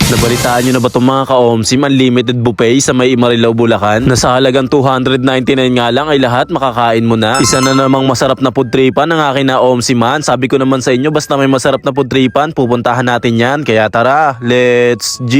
Nabalitaan nyo na ba itong mga ka-OMSIM unlimited buffet sa may Marilao, Bulacan? Na sa halagang 299 nga lang ay lahat makakain mo na. Isa na namang masarap na food tripan ng akin na OMSIMan. Sabi ko naman sa inyo, basta may masarap na food tripan, pupuntahan natin yan. Kaya tara, let's G!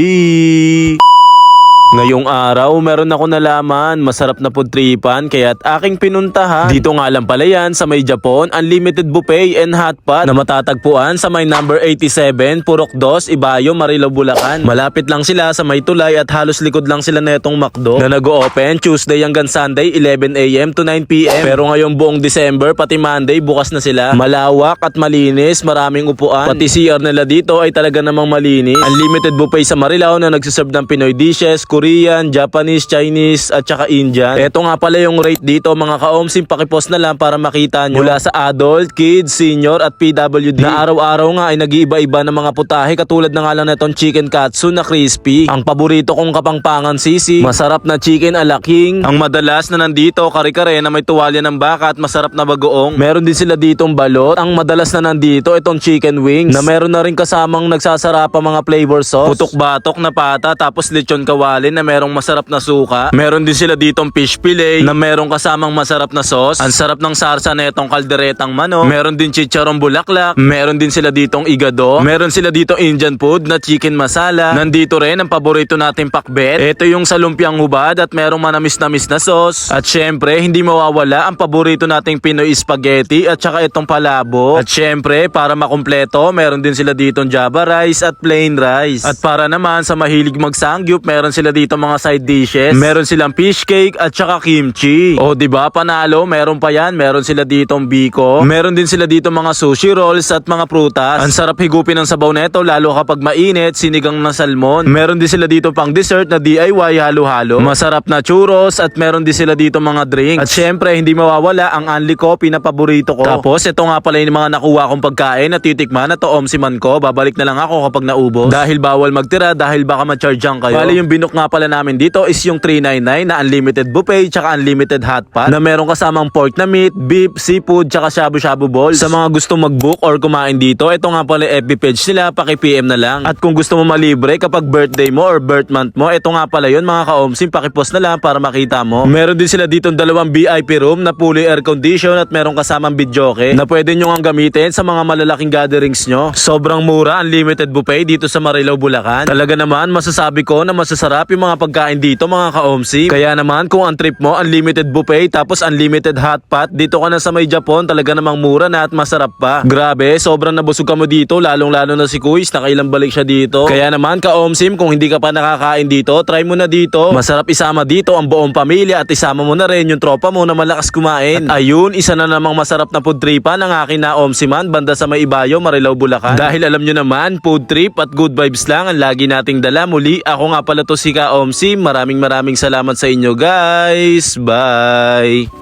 Ngayong araw, meron ako nalaman, masarap na food tripan kaya't aking pinuntahan. Dito nga lang pala yan sa may Japon, unlimited buffet and hotpot na matatagpuan sa may number 87, Purok 2, Ibayo, Marilao, Bulacan. Malapit lang sila sa may tulay at halos likod lang sila netong McDo na nag-o-open Tuesday hanggang Sunday 11 AM to 9 PM. Pero ngayong buong December, pati Monday, bukas na sila. Malawak at malinis, maraming upuan. Pati CR nila dito ay talaga namang malinis. Unlimited buffet sa Marilao na nagsiserve ng Pinoy dishes, Korean, Japanese, Chinese at saka Indian. Ito nga pala yung rate dito mga ka-OMSIM, pakipost na lang para makita nyo. Mula sa adult, kids, senior at PWD na araw-araw nga ay nag-iiba-iba ng mga putahe katulad na nga lang na itong chicken katsu na crispy. Ang paborito kong kapangpangan sisi, masarap na chicken ala king. Ang madalas na nandito, kare-kare na may tuwalya ng baka at masarap na bagoong. Meron din sila ditong balot. Ang madalas na nandito, itong chicken wings na meron na rin kasamang nagsasarapa mga flavor sauce. Putok batok na pata tapos lechon kawali na merong masarap na suka. Meron din sila ditong fish fillet na merong kasamang masarap na sauce. Ang sarap ng sarsa na itong kalderetang manok. Meron din chicharong bulaklak. Meron din sila ditong igado. Meron sila ditong Indian food na chicken masala. Nandito rin ang paborito nating pakbet. Ito yung sa lumpiang hubad at merong manamis-namis na sauce. At syempre, hindi mawawala ang paborito nating Pinoy spaghetti at saka itong palabo. At syempre, para makumpleto, meron din sila ditong java rice at plain rice. At para naman sa mahilig magsangyup, meron sila dito mga side dishes. Meron silang fish cake at saka kimchi. O diba panalo, meron pa yan. Meron sila ditong biko. Meron din sila dito mga sushi rolls at mga prutas. Ang sarap higupin ng sabaw neto lalo kapag mainit, sinigang na salmon. Meron din sila dito pang dessert na DIY halo-halo. Masarap na churros at meron din sila dito mga drinks. At syempre, hindi mawawala ang Unli Coffee na paborito ko. Tapos ito nga pala yung mga nakuha kong pagkain na titikman na to OMSIMan ko. Babalik na lang ako kapag naubos. Dahil bawal magtira dahil baka ma-chargean kayo. Bali yung binok nga pala namin dito is yung 399 na unlimited buffet tsaka unlimited hotpot na merong kasamang pork na meat, beef, seafood tsaka shabu-shabu balls. Sa mga gusto mag-book or kumain dito, ito nga pala FB page nila, paki-PM na lang. At kung gusto mo malibre kapag birthday mo or birth month mo, ito nga pala yun mga ka-OMSIM, paki-post na lang para makita mo. Meron din sila ditong dalawang VIP room na fully air condition at merong kasamang videoke na pwede nyo nga gamitin sa mga malalaking gatherings nyo. Sobrang mura, unlimited buffet dito sa Marilao, Bulacan. Talaga naman masasabi ko na masasarap yung mga pagkain dito mga ka-OMSIM. Kaya naman kung ang trip mo unlimited buffet tapos unlimited hotpot, dito ka na sa may Japon, talaga namang mura na at masarap pa. Grabe, sobrang nabusog ka mo dito, lalong-lalo na si Kuis, nakailang balik siya dito. Kaya naman ka-OMSIM, kung hindi ka pa nakakain dito, try mo na dito. Masarap isama dito ang buong pamilya at isama mo na rin yung tropa mo na malakas kumain. At ayun, isa na namang masarap na food tripan ng akin na OMSIMan banda sa may Ibayo, Marilao, Bulacan. Dahil alam nyo naman, food trip at good vibes lang ang lagi nating dala. Muli, ako nga pala to si ka-OMSIM. Maraming salamat sa inyo guys. Bye!